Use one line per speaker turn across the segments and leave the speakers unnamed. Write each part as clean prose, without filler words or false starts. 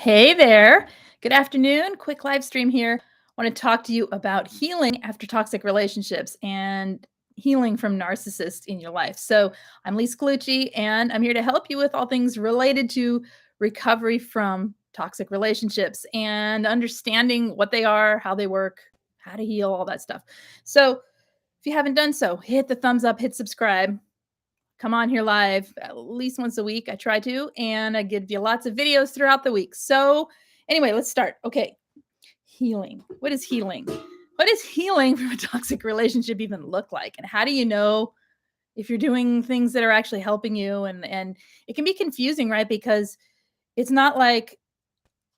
Hey there. Good afternoon. Quick live stream here. I want to talk to you about healing after toxic relationships and healing from narcissists in your life. So, I'm Lise and I'm here to help you with all things related to recovery from toxic relationships and understanding what they are, how they work, how to heal, all that stuff. So, if you haven't done so, hit the thumbs up, hit subscribe, come on here live at least once a week. I try to, and I give you lots of videos throughout the week. So, anyway, let's start. Okay, healing. What is healing? What does healing from a toxic relationship even look like? And how do you know if you're doing things that are actually helping you? And it can be confusing, right? Because it's not like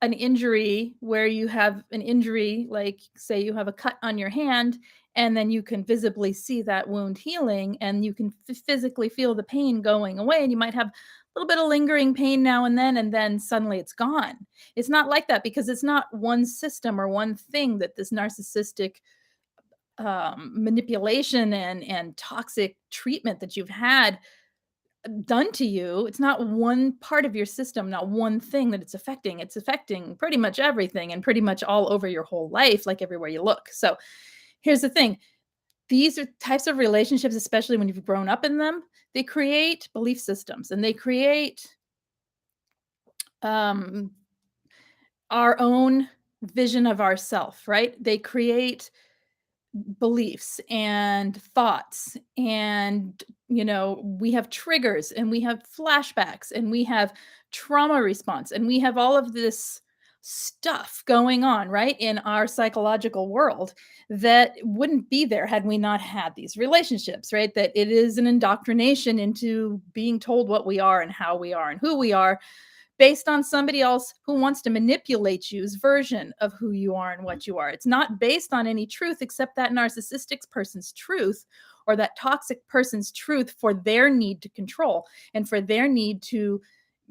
an injury where you have an injury, like say you have a cut on your hand, and then you can visibly see that wound healing and you can physically feel the pain going away. And you might have a little bit of lingering pain now and then suddenly it's gone. It's not like that because it's not one system or one thing that this narcissistic manipulation and toxic treatment that you've had done to you. It's not one part of your system, not one thing that it's affecting. It's affecting pretty much everything and pretty much all over your whole life, like everywhere you look. So here's the thing. These are types of relationships, especially when you've grown up in them, they create belief systems and they create um, our own vision of ourself, right? They create beliefs and thoughts and we have triggers and we have flashbacks and we have trauma response and we have all of this stuff going on right in our psychological world that wouldn't be there had we not had these relationships, right? That it is an indoctrination into being told what we are and how we are and who we are based on somebody else who wants to manipulate you's version of who you are and what you are. It's not based on any truth except that narcissistic person's truth or that toxic person's truth for their need to control and for their need to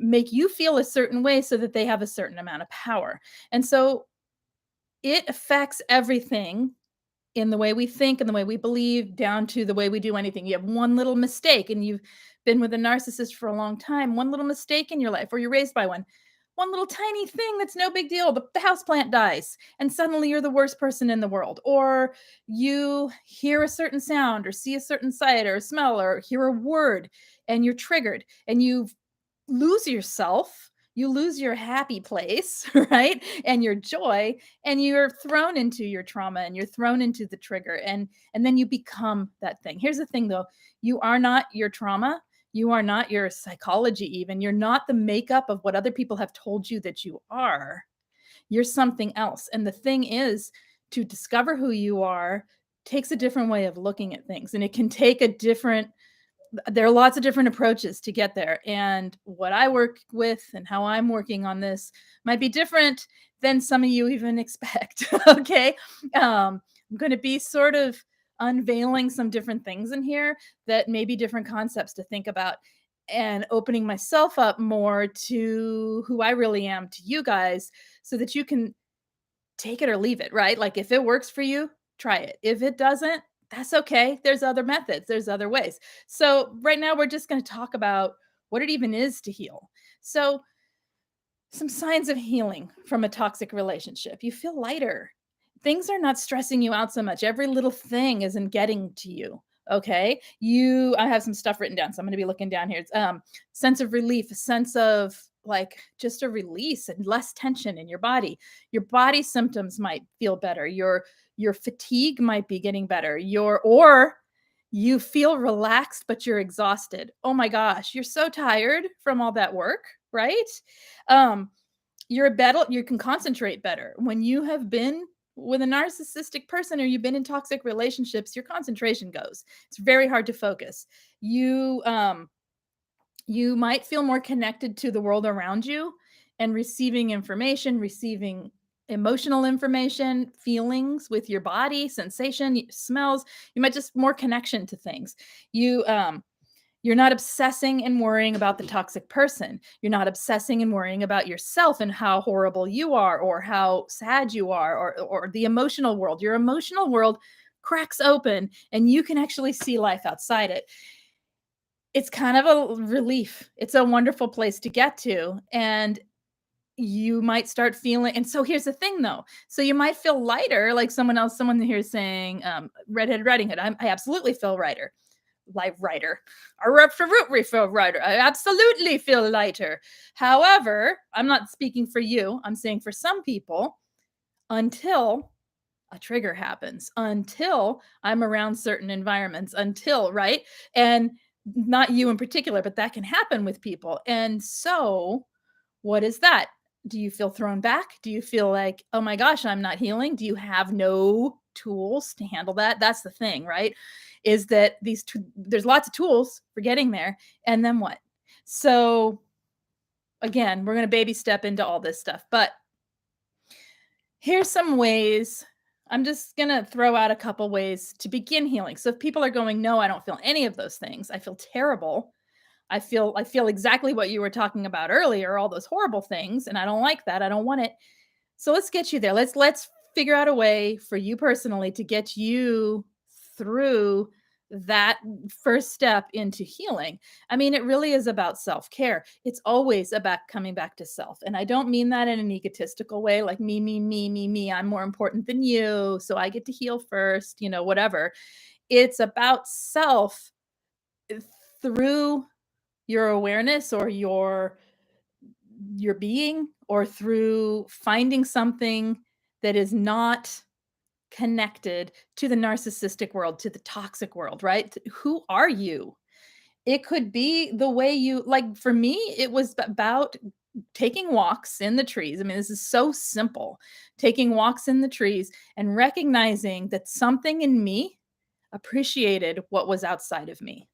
make you feel a certain way so that they have a certain amount of power. And so it affects everything in the way we think and the way we believe, down to the way we do anything. You have one little mistake and you've been with a narcissist for a long time, one little mistake in your life, or you're raised by one little tiny thing that's no big deal. The house plant dies, and suddenly you're the worst person in the world. Or you hear a certain sound, or see a certain sight, or smell, or hear a word, and you're triggered, and you lose yourself. You lose your happy place, right? And your joy, and you're thrown into your trauma and you're thrown into the trigger and then you become that thing. Here's the thing though, you are not your trauma. You are not your psychology even. You're not the makeup of what other people have told you that you are. You're something else. And the thing is, to discover who you are takes a different way of looking at things, and it can take a different there are lots of different approaches to get there. And what I work with and how I'm working on this might be different than some of you even expect. Okay. I'm going to be sort of unveiling some different things in here that may be different concepts to think about and opening myself up more to who I really am to you guys so that you can take it or leave it, right? Like if it works for you, try it. If it doesn't, that's okay. There's other methods, there's other ways. So, right now, we're just going to talk about what it even is to heal. So, some signs of healing from a toxic relationship. You feel lighter. Things are not stressing you out so much. Every little thing isn't getting to you. Okay. I have some stuff written down. So I'm going to be looking down here. It's sense of relief, a sense of like just a release and less tension in your body. Your body symptoms might feel better. Your fatigue might be getting better. Or you feel relaxed, but you're exhausted. Oh my gosh, you're so tired from all that work, right? Um, you can concentrate better when you have been with a narcissistic person or you've been in toxic relationships. Your concentration goes. It's very hard to focus. You might feel more connected to the world around you and receiving information, receiving emotional information, feelings with your body, sensation, smells. You might just more connection to things. You're not obsessing and worrying about the toxic person. You're not obsessing and worrying about yourself and how horrible you are or how sad you are or the emotional world. Your emotional world cracks open and you can actually see life outside it. It's kind of a relief. It's a wonderful place to get to. And you might start feeling, and so here's the thing though. So you might feel lighter, like someone here is saying, redhead riding hood. I absolutely feel lighter. Live writer. I absolutely feel lighter. I absolutely feel lighter. However, I'm not speaking for you. I'm saying for some people, until a trigger happens, until I'm around certain environments, until, right? And not you in particular, but that can happen with people. And so, what is that? Do you feel thrown back? Do you feel like, oh my gosh, I'm not healing? Do you have no tools to handle that? That's the thing, right? Is that there's lots of tools for getting there. And then what? So, again, we're going to baby step into all this stuff, but here's some ways. I'm just going to throw out a couple ways to begin healing. So if people are going, no, I don't feel any of those things. I feel terrible. I feel exactly what you were talking about earlier, all those horrible things, and I don't like that. I don't want it. So let's get you there. Let's figure out a way for you personally to get you through that first step into healing. I mean, it really is about self-care. It's always about coming back to self. And I don't mean that in an egotistical way, like me, me, me, me, me. I'm more important than you, so I get to heal first, whatever. It's about self through your awareness or your being, or through finding something that is not connected to the narcissistic world, to the toxic world, right? Who are you? It could be the way you, like, for me it was about taking walks in the trees. I mean, this is so simple. Taking walks in the trees and recognizing that something in me appreciated what was outside of me.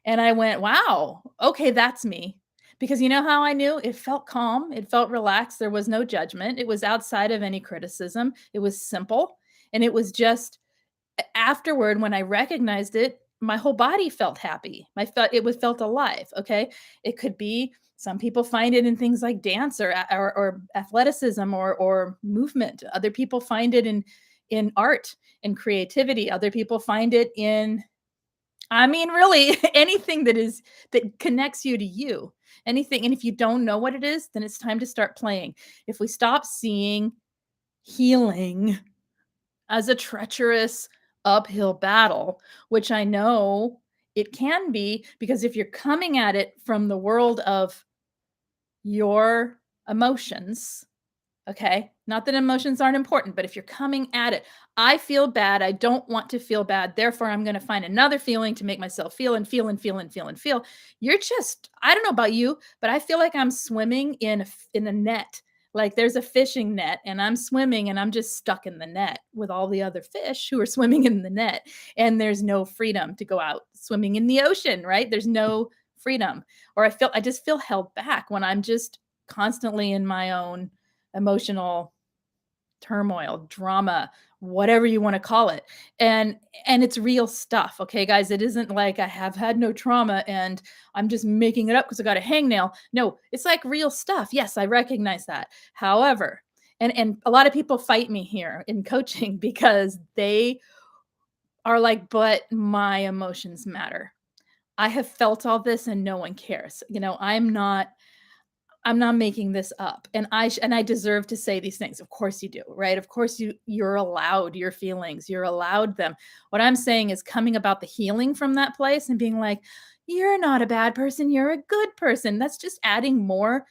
And I went, "Wow, okay, that's me." Because you know how I knew? It felt calm, it felt relaxed, there was no judgment, it was outside of any criticism, it was simple, and it was just afterward, when I recognized it, my whole body felt happy. Felt alive, okay? It could be some people find it in things like dance or athleticism or movement. Other people find it in art and creativity. Other people find it in, I mean, really, anything that connects you to you. Anything, and if you don't know what it is, then it's time to start playing. If we stop seeing healing as a treacherous uphill battle, which I know it can be, because if you're coming at it from the world of your emotions, okay? Not that emotions aren't important, but if you're coming at it, I feel bad. I don't want to feel bad. Therefore, I'm going to find another feeling to make myself feel and feel and feel and feel and feel. You're just, I don't know about you, but I feel like I'm swimming in a net. Like there's a fishing net and I'm swimming and I'm just stuck in the net with all the other fish who are swimming in the net. And there's no freedom to go out swimming in the ocean, right? There's no freedom. Or I just feel held back when I'm just constantly in my own emotional turmoil, drama, whatever you want to call it. And it's real stuff, okay guys? It isn't like I have had no trauma and I'm just making it up because I got a hangnail. No, it's like real stuff. Yes, I recognize that. However, and a lot of people fight me here in coaching because they are like, but my emotions matter. I have felt all this and no one cares. I'm not making this up, and I deserve to say these things. Of course you do, right? Of course you're allowed your feelings. You're allowed them. What I'm saying is coming about the healing from that place and being like, you're not a bad person, you're a good person. That's just adding more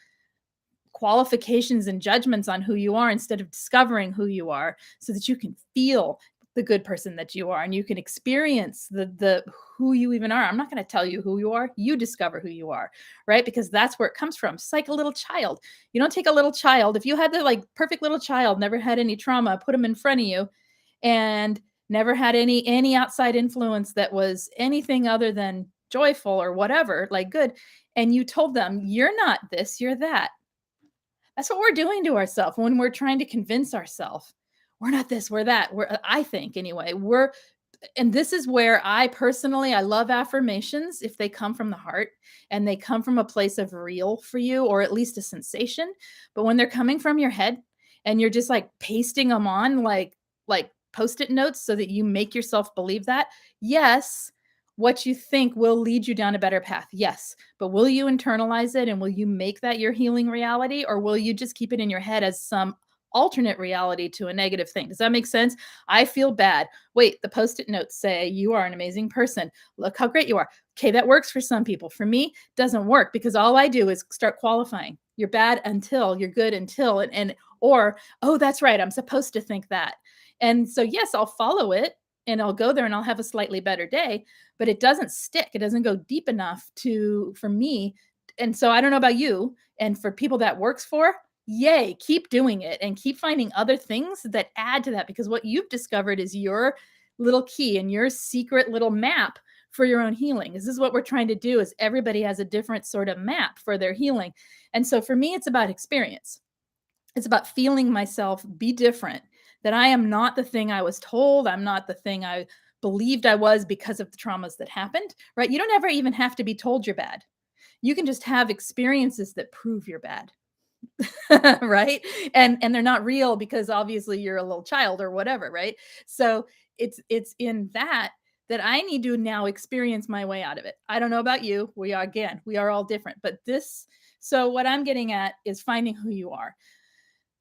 qualifications and judgments on who you are instead of discovering who you are so that you can feel the good person that you are and you can experience the who you even are. I'm not going to tell you who you are. You discover who you are, right? Because that's where it comes from. It's like a little child. You don't take a little child. If you had the like perfect little child, never had any trauma, put them in front of you and never had any outside influence that was anything other than joyful or whatever, like good, and you told them, you're not this, you're that. That's what we're doing to ourselves when we're trying to convince ourselves we're not this, we're that. I think anyway, and this is where I personally, I love affirmations if they come from the heart and they come from a place of real for you, or at least a sensation. But when they're coming from your head and you're just like pasting them on like post-it notes so that you make yourself believe that, yes, what you think will lead you down a better path. Yes. But will you internalize it and will you make that your healing reality, or will you just keep it in your head as some alternate reality to a negative thing? Does that make sense? I feel bad. Wait, the post-it notes say you are an amazing person. Look how great you are. Okay, that works for some people. For me, doesn't work because all I do is start qualifying. You're bad until, you're good until, and or, oh, that's right, I'm supposed to think that. And so yes, I'll follow it and I'll go there and I'll have a slightly better day, but it doesn't stick. It doesn't go deep enough to for me. And so I don't know about you, and for people that works for, yay, keep doing it and keep finding other things that add to that, because what you've discovered is your little key and your secret little map for your own healing. This is what we're trying to do, is everybody has a different sort of map for their healing. And so for me, it's about experience. It's about feeling myself be different, that I am not the thing I was told. I'm not the thing I believed I was because of the traumas that happened, right? You don't ever even have to be told you're bad. You can just have experiences that prove you're bad. Right? And they're not real because obviously you're a little child or whatever, right? So it's in that that I need to now experience my way out of it. I don't know about you. We are all different. But this, so what I'm getting at is finding who you are,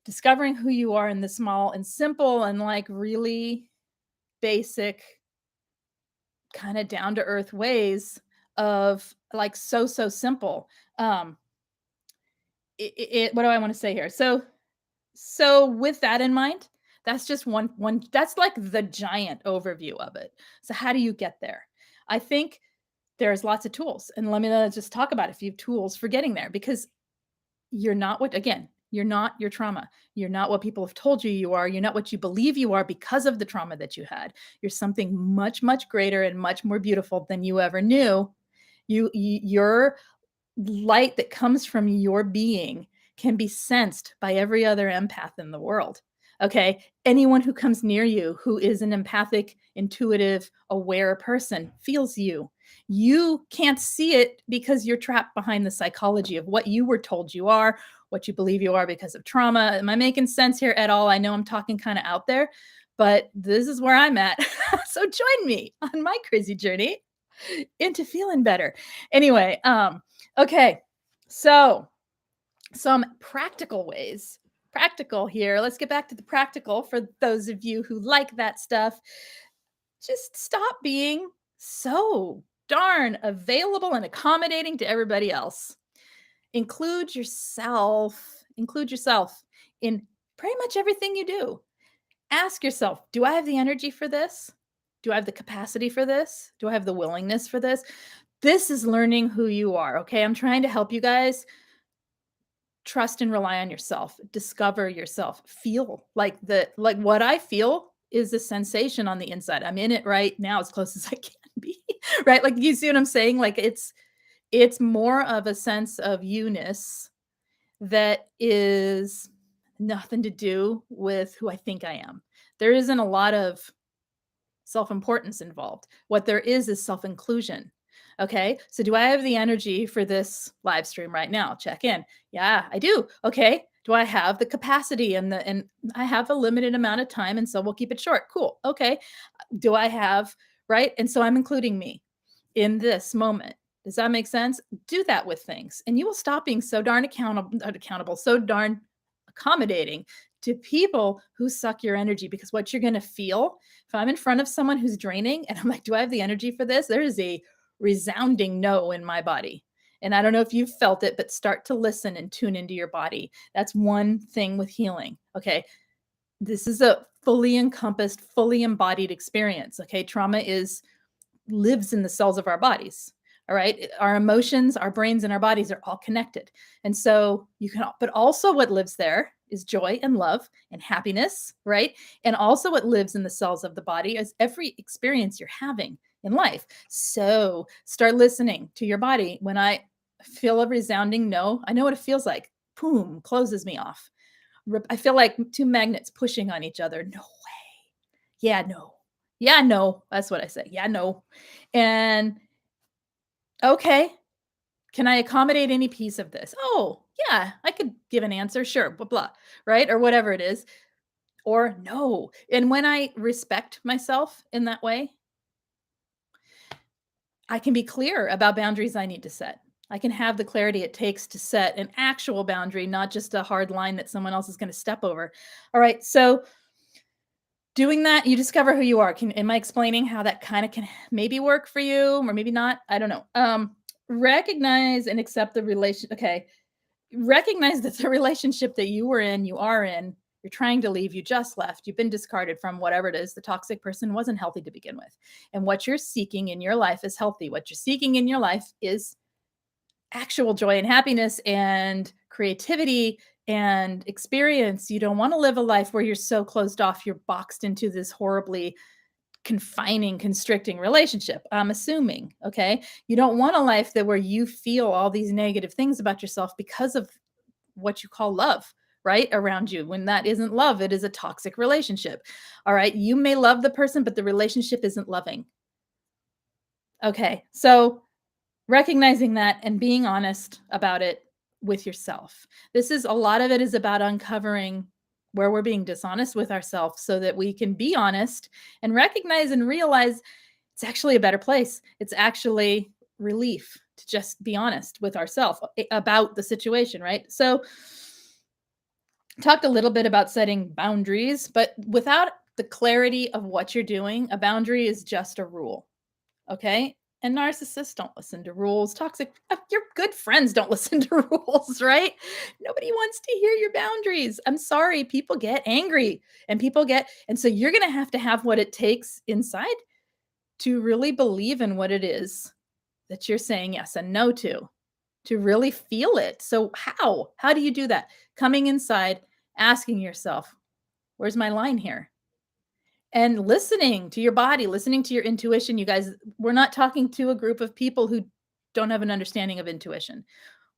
discovering who you are in the small and simple and like really basic, kind of down to earth ways of like so simple. Um what do I want to say here? So with that in mind, that's just one that's like the giant overview of it. So how do you get there? I think there's lots of tools. And let me just talk about a few tools for getting there, because you're not what, again, you're not your trauma. You're not what people have told you you are. You're not what you believe you are because of the trauma that you had. You're something much greater and much more beautiful than you ever knew. Your light that comes from your being can be sensed by every other empath in the world. Okay. Anyone who comes near you who is an empathic, intuitive, aware person feels you. You can't see it because you're trapped behind the psychology of what you were told you are, what you believe you are because of trauma. Am I making sense here at all? I know I'm talking kind of out there, but this is where I'm at. So join me on my crazy journey into feeling better. Anyway, okay. So some practical ways. Practical here. Let's get back to the practical for those of you who like that stuff. Just stop being so darn available and accommodating to everybody else. Include yourself in pretty much everything you do. Ask yourself, do I have the energy for this? Do I have the capacity for this? Do I have the willingness for this? This is learning who you are. Okay. I'm trying to help you guys trust and rely on yourself, discover yourself, feel like what I feel is a sensation on the inside. I'm in it right now as close as I can be. Right? Like, you see what I'm saying? Like, it's more of a sense of you-ness that is nothing to do with who I think I am. There isn't a lot of self-importance involved. What there is self-inclusion. Okay. So do I have the energy for this live stream right now? Check in. Yeah, I do. Okay. Do I have the capacity and I have a limited amount of time, and so we'll keep it short. Cool. Okay. Do I have, right? And so I'm including me in this moment. Does that make sense? Do that with things and you will stop being so darn accountable, so darn accommodating to people who suck your energy, because what you're going to feel, if I'm in front of someone who's draining and I'm like, do I have the energy for this? There is a resounding no in my body. And I don't know if you've felt it, but start to listen and tune into your body. That's one thing with healing. Okay. This is a fully encompassed, fully embodied experience. Okay. Trauma lives in the cells of our bodies. All right. Our emotions, our brains, and our bodies are all connected. And so but also what lives there is joy and love and happiness, right? And also what lives in the cells of the body is every experience you're having in life. So start listening to your body. When I feel a resounding no, I know what it feels like. Boom, closes me off. I feel like two magnets pushing on each other. No way. Yeah, no. Yeah, no. That's what I say. Yeah, no. And okay, can I accommodate any piece of this? Oh, yeah, I could give an answer. Sure, blah, blah, right? Or whatever it is. Or no. And when I respect myself in that way, I can be clear about boundaries I need to set. I can have the clarity it takes to set an actual boundary, not just a hard line that someone else is going to step over. All right. So doing that, you discover who you are. Am I explaining how that kind of can maybe work for you or maybe not? I don't know. Recognize and accept the relation. Okay. Recognize that the relationship that you are in, you're trying to leave, you just left, you've been discarded from whatever it is. The toxic person wasn't healthy to begin with. And what you're seeking in your life is healthy. What you're seeking in your life is actual joy and happiness and creativity and experience. You don't want to live a life where you're so closed off, you're boxed into this horribly confining, constricting relationship. I'm assuming, okay? You don't want a life that where you feel all these negative things about yourself because of what you call love, right? Around you. When that isn't love, it is a toxic relationship. All right. You may love the person, but the relationship isn't loving. Okay. So recognizing that and being honest about it with yourself. This is a lot of it is about uncovering where we're being dishonest with ourselves so that we can be honest and recognize and realize it's actually a better place. It's actually relief to just be honest with ourselves about the situation, right? So, talked a little bit about setting boundaries, but without the clarity of what you're doing, a boundary is just a rule. Okay. And narcissists don't listen to rules. Toxic, your good friends don't listen to rules, right? Nobody wants to hear your boundaries. I'm sorry. People get angry and so you're going to have what it takes inside to really believe in what it is that you're saying yes and no to really feel it. So, how? How do you do that? Coming inside, asking yourself, where's my line here? And listening to your body, listening to your intuition. You guys, we're not talking to a group of people who don't have an understanding of intuition.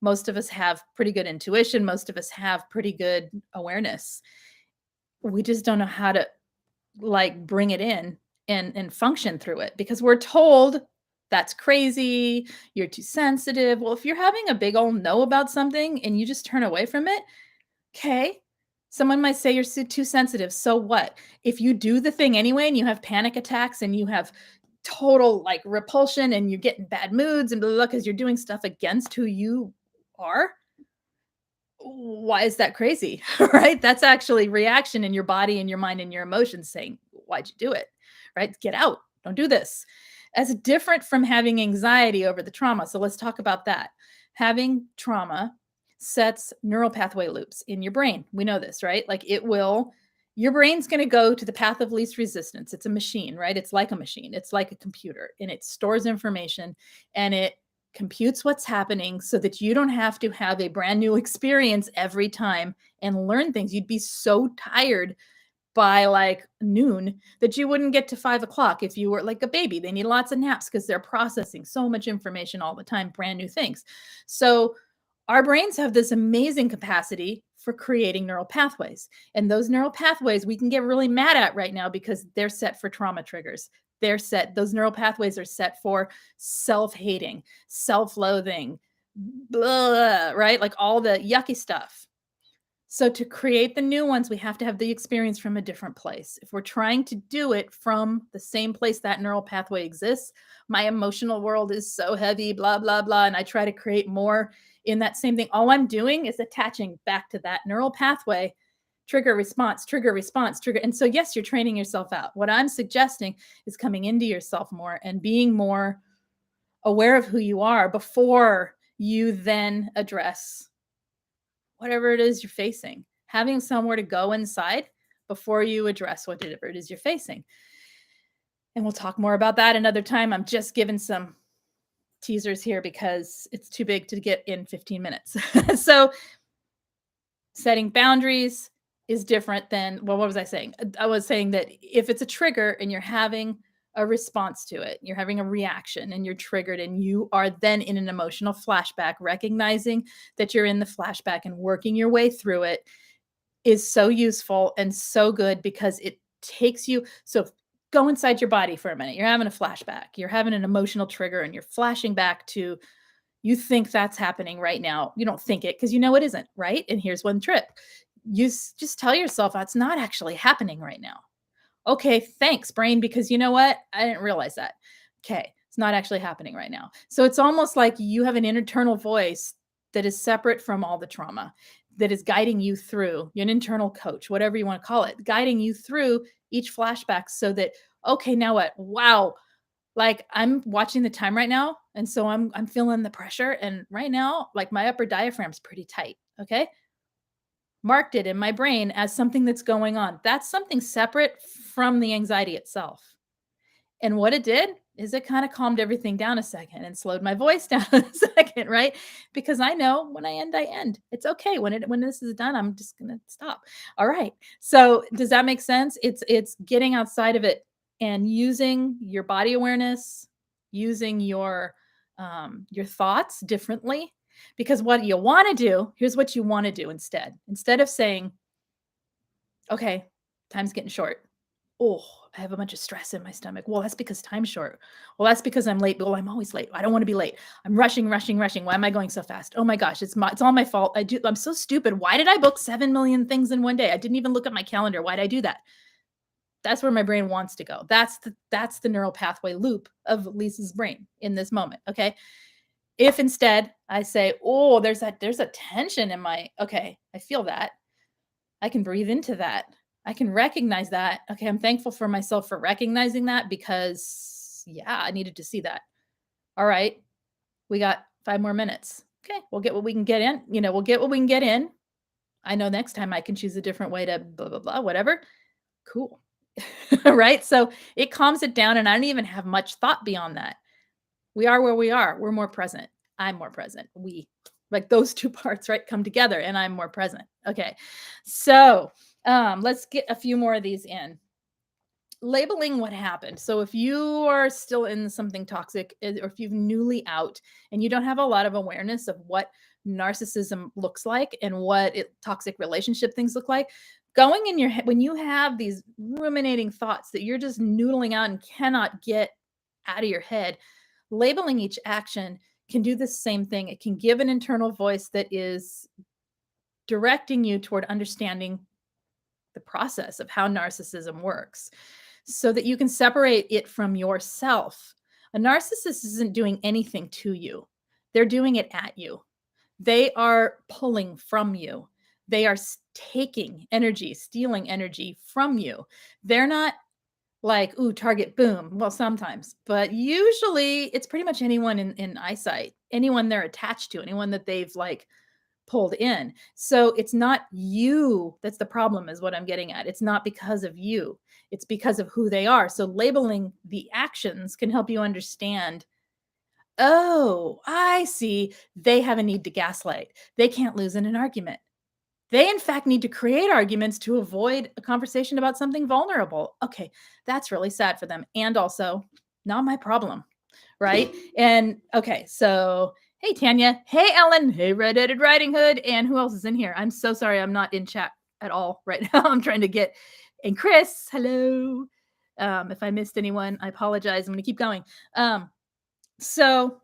Most of us have pretty good intuition. Most of us have pretty good awareness. We just don't know how to like bring it in and function through it because we're told that's crazy, you're too sensitive. Well, if you're having a big old no about something and you just turn away from it, okay. Someone might say you're too sensitive. So what? If you do the thing anyway and you have panic attacks and you have total like repulsion and you get in bad moods and blah, blah, because you're doing stuff against who you are, why is that crazy? Right? That's actually reaction in your body and your mind and your emotions saying, why'd you do it? Right? Get out. Don't do this. As different from having anxiety over the trauma. So let's talk about that. Having trauma sets neural pathway loops in your brain. We know this, right? Like your brain's going to go to the path of least resistance. It's a machine, right? It's like a machine. It's like a computer and it stores information and it computes what's happening so that you don't have to have a brand new experience every time and learn things. You'd be so tired by like noon that you wouldn't get to 5 o'clock if you were like a baby. They need lots of naps because they're processing so much information all the time, brand new things. So our brains have this amazing capacity for creating neural pathways. And those neural pathways we can get really mad at right now because they're set for trauma triggers. Those neural pathways are set for self-hating, self-loathing, blah, right? Like all the yucky stuff. So to create the new ones, we have to have the experience from a different place. If we're trying to do it from the same place that neural pathway exists, my emotional world is so heavy, blah, blah, blah. And I try to create more in that same thing. All I'm doing is attaching back to that neural pathway, trigger, response, trigger, response, trigger. And so, yes, you're training yourself out. What I'm suggesting is coming into yourself more and being more aware of who you are before you then address whatever it is you're facing, having somewhere to go inside before you address whatever it is you're facing. And we'll talk more about that another time. I'm just giving some teasers here because it's too big to get in 15 minutes. So setting boundaries is different than, well, what was I saying? I was saying that if it's a trigger and you're having a response to it, you're having a reaction and you're triggered and you are then in an emotional flashback, recognizing that you're in the flashback and working your way through it is so useful and so good because it takes you. So go inside your body for a minute. You're having a flashback, you're having an emotional trigger and you're flashing back to, you think that's happening right now. You don't think it because you know it isn't, right? And here's one trick. Just tell yourself that's not actually happening right now. Okay, thanks, brain, because you know what? I didn't realize that. Okay, It's not actually happening right now. So it's almost like you have an internal voice that is separate from all the trauma, that is guiding you through. You're an internal coach, whatever you want to call it, guiding you through each flashback so that, okay, now what? Wow. Like I'm watching the time right now. And so I'm feeling the pressure. And right now, like my upper diaphragm's pretty tight. Okay. Marked it in my brain as something that's going on. That's something separate from the anxiety itself. And what it did is it kind of calmed everything down a second and slowed my voice down a second, right? Because I know when I end, I end. It's okay. When this is done, I'm just gonna stop. All right. So does that make sense? It's getting outside of it and using your body awareness, using your thoughts differently. Because what you want to do, here's what you want to do instead. Instead of saying, okay, time's getting short. Oh, I have a bunch of stress in my stomach. Well, that's because time's short. Well, that's because I'm late. Well, I'm always late. I don't want to be late. I'm rushing, rushing, rushing. Why am I going so fast? Oh my gosh, it's all my fault. I'm so stupid. Why did I book 7 million things in one day? I didn't even look at my calendar. Why did I do that? That's where my brain wants to go. That's the neural pathway loop of Lisa's brain in this moment. Okay. If instead I say, oh, there's a tension in my, okay, I feel that. I can breathe into that. I can recognize that. Okay, I'm thankful for myself for recognizing that because, yeah, I needed to see that. All right, we got 5 more minutes. Okay, we'll get what we can get in. We'll get what we can get in. I know next time I can choose a different way to blah, blah, blah, whatever. Cool. Right? So it calms it down, and I don't even have much thought beyond that. We are where we are. We're more present. I'm more present. Like those two parts, right, come together, and I'm more present. Okay. So let's get a few more of these in. Labeling what happened. So if you are still in something toxic, or if you've newly out and you don't have a lot of awareness of what narcissism looks like and what toxic relationship things look like, going in your head when you have these ruminating thoughts that you're just noodling out and cannot get out of your head, labeling each action can do the same thing. It can give an internal voice that is directing you toward understanding the process of how narcissism works so that you can separate it from yourself. A narcissist isn't doing anything to you, they're doing it at you. They are pulling from you. They are taking energy, stealing energy from you. They're not like, ooh, target, boom. Well, sometimes, but usually it's pretty much anyone in eyesight, anyone they're attached to, anyone that they've like pulled in. So it's not you that's the problem, is what I'm getting at. It's not because of you, it's because of who they are. So labeling the actions can help you understand. Oh, I see. They have a need to gaslight. They can't lose in an argument. They, in fact, need to create arguments to avoid a conversation about something vulnerable. Okay, that's really sad for them. And also, not my problem, right? And okay, so hey, Tanya. Hey, Ellen. Hey, Red-Headed Riding Hood. And who else is in here? I'm so sorry I'm not in chat at all right now. I'm trying to get, and Chris, hello. If I missed anyone, I apologize. I'm going to keep going. So,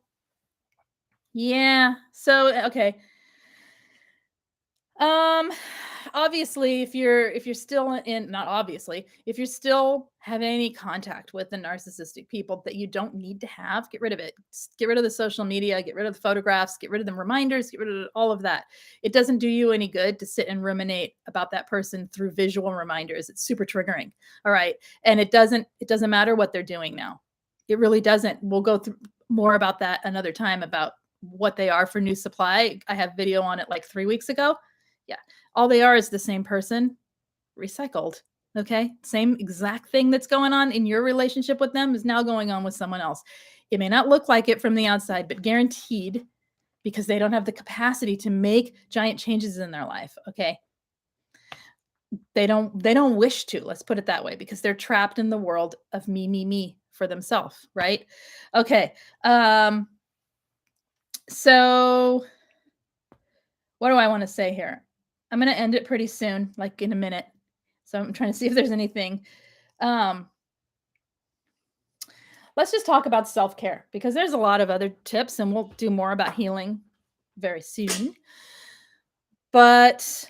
yeah. So, okay. Um, obviously, if you're still in, not obviously, if you're still having any contact with the narcissistic people that you don't need to have, get rid of it. Get rid of the social media, get rid of the photographs, get rid of the reminders, get rid of all of that. It doesn't do you any good to sit and ruminate about that person through visual reminders. It's super triggering. All right. And it doesn't matter what they're doing now. It really doesn't. We'll go through more about that another time about what they are for new supply. I have video on it like 3 weeks ago. Yeah. All they are is the same person recycled. Okay. Same exact thing that's going on in your relationship with them is now going on with someone else. It may not look like it from the outside, but guaranteed, because they don't have the capacity to make giant changes in their life. Okay. They don't wish to, let's put it that way, because they're trapped in the world of me for themselves. Right. Okay. So what do I want to say here? I'm going to end it pretty soon, like in a minute. So I'm trying to see if there's anything. Let's just talk about self-care, because there's a lot of other tips and we'll do more about healing very soon. But,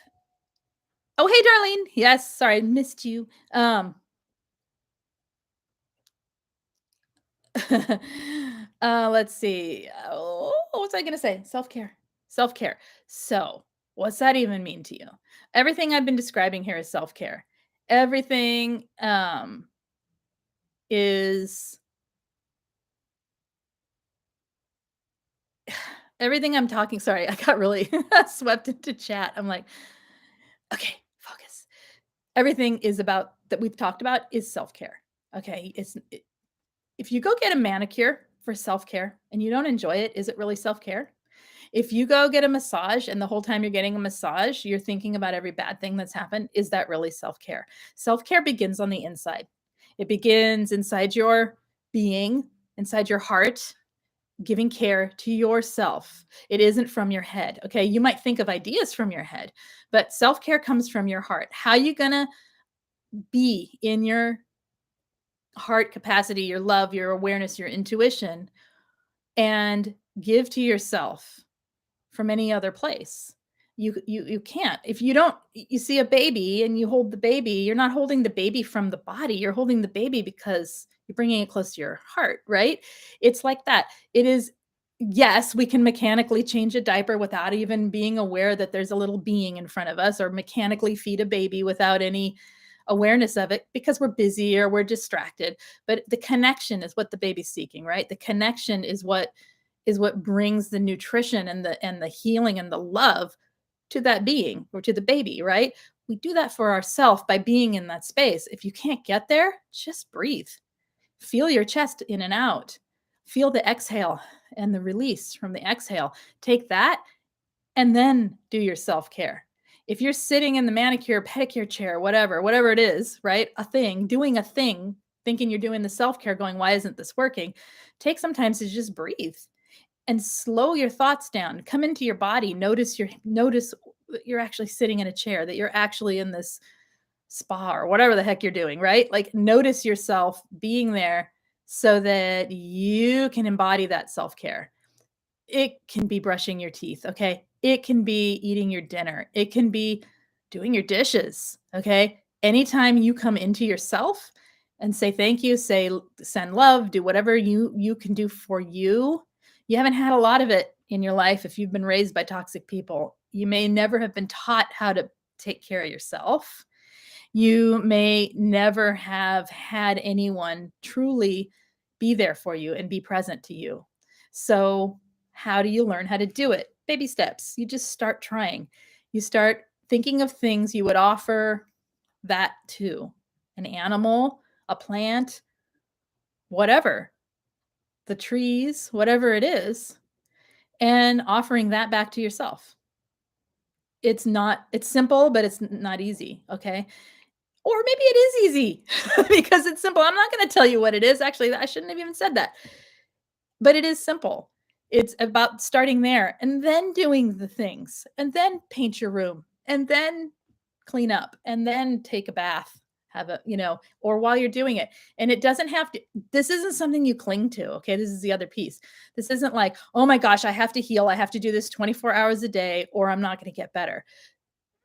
oh, hey, Darlene. Yes, sorry, I missed you. Let's see. What was I gonna say? Self-care. Self-care. So, what's that even mean to you? Everything I've been describing here is self-care. Everything, is everything I'm talking sorry, I got really swept into chat. I'm like, "Okay, focus." Everything is about that we've talked about is self-care. Okay? If you go get a manicure for self-care and you don't enjoy it, is it really self-care? If you go get a massage and the whole time you're getting a massage, you're thinking about every bad thing that's happened, is that really self-care? Self-care begins on the inside. It begins inside your being, inside your heart, giving care to yourself. It isn't from your head. Okay? You might think of ideas from your head, but self-care comes from your heart. How you going to be in your heart capacity, your love, your awareness, your intuition, and give to yourself from any other place. You can't. If you don't you see a baby and you hold the baby, you're not holding the baby from the body. You're holding the baby because you're bringing it close to your heart, right? It's like that. It is yes, we can mechanically change a diaper without even being aware that there's a little being in front of us or mechanically feed a baby without any awareness of it because we're busy or we're distracted. But the connection is what the baby's seeking, right? The connection is what brings the nutrition and the healing and the love to that being or to the baby, right? We do that for ourselves by being in that space. If you can't get there, just breathe. Feel your chest in and out. Feel the exhale and the release from the exhale. Take that and then do your self-care. If you're sitting in the manicure, pedicure chair, whatever it is, right? Doing a thing, thinking you're doing the self-care, going, why isn't this working? Take some time to just breathe and slow your thoughts down. Come into your body. Notice that you're actually sitting in a chair, that you're actually in this spa or whatever the heck you're doing, right? Like notice yourself being there so that you can embody that self-care. It can be brushing your teeth, okay? It can be eating your dinner. It can be doing your dishes, okay? Anytime you come into yourself and say thank you, send love, do whatever you can do for you. You haven't had a lot of it in your life if you've been raised by toxic people. You may never have been taught how to take care of yourself. You may never have had anyone truly be there for you and be present to you. So, how do you learn how to do it? Baby steps. You just start trying. You start thinking of things you would offer that to an animal, a plant, whatever, the trees, whatever it is, and offering that back to yourself. It's simple, but it's not easy. Okay. Or maybe it is easy because it's simple. I'm not gonna tell you what it is. Actually, I shouldn't have even said that. But it is simple. It's about starting there and then doing the things, and then paint your room, and then clean up, and then take a bath, have a or while you're doing it. And it doesn't have to this isn't something you cling to, okay? This is the other piece. This isn't like, "Oh my gosh, I have to heal. I have to do this 24 hours a day or I'm not gonna get better."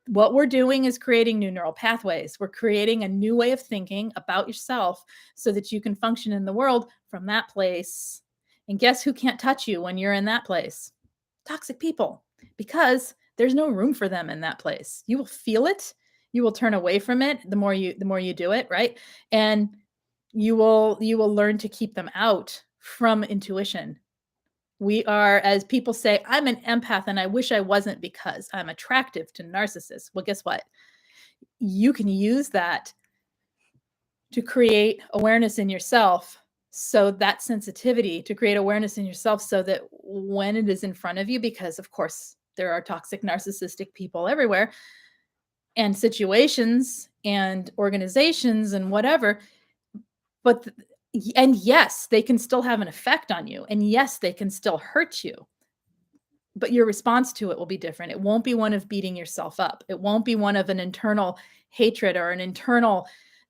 What we're doing is creating new neural pathways. We're creating a new way of thinking about yourself so that you can function in the world from that place. And guess who can't touch you when you're in that place? Toxic people, because there's no room for them in that place. You will feel it. You will turn away from it the more you do it, right? And you will learn to keep them out from intuition. We are, as people say, I'm an empath and I wish I wasn't because I'm attractive to narcissists. Well, guess what? You can use that to create awareness in yourself. So that sensitivity to create awareness in yourself so that when it is in front of you, because of course there are toxic narcissistic people everywhere and situations and organizations and whatever, but and yes, they can still have an effect on you. And yes, they can still hurt you. But your response to it will be different. It won't be one of beating yourself up. It won't be one of an internal hatred or an internal,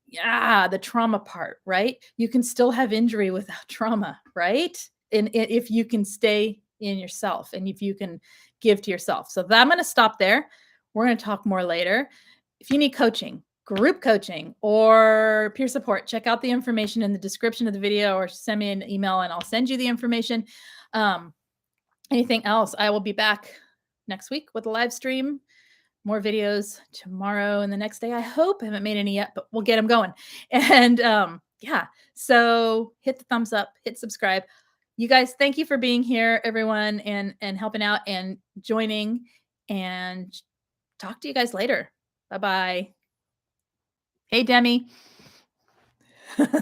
yeah, the trauma part, right? You can still have injury without trauma, right? And if you can stay in yourself and if you can give to yourself. So I'm going to stop there. We're going to talk more later. If you need coaching, group coaching or peer support, check out the information in the description of the video or send me an email and I'll send you the information. Um, Anything else, I will be back next week with a live stream, more videos tomorrow and the next day. I hope I haven't made any yet, but we'll get them going. And yeah, so hit the thumbs up, hit subscribe. You guys, thank you for being here, everyone, and helping out and joining. And talk to you guys later. Bye bye. Hey, Demi.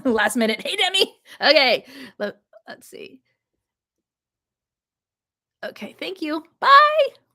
Last minute. Hey, Demi. Okay, let's see. Okay, thank you. Bye.